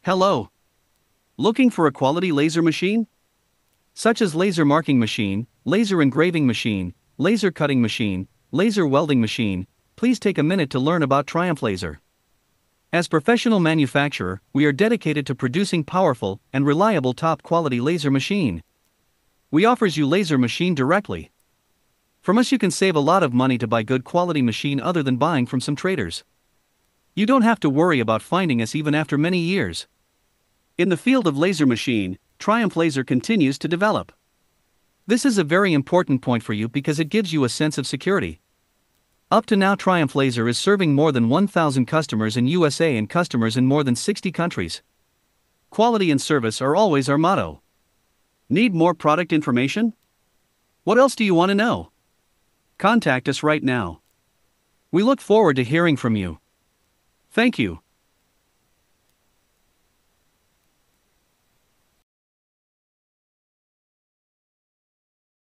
Hello. Looking for a quality laser machine? Such as laser marking machine, laser engraving machine, laser cutting machine, laser welding machine, please take a minute to learn about Triumphlaser. As professional manufacturer, we are dedicated to producing powerful and reliable top-quality laser machine. We offers you laser machine directly. From us you can save a lot of money to buy good quality machine other than buying from some traders. You don't have to worry about finding us even after many years. In the field of laser machine, Triumphlaser continues to develop. This is a very important point for you because it gives you a sense of security. Up to now Triumphlaser is serving more than 1,000 customers in USA and customers in more than 60 countries. Quality and service are always our motto. Need more product information? What else do you want to know? Contact us right now. We look forward to hearing from you. Thank you.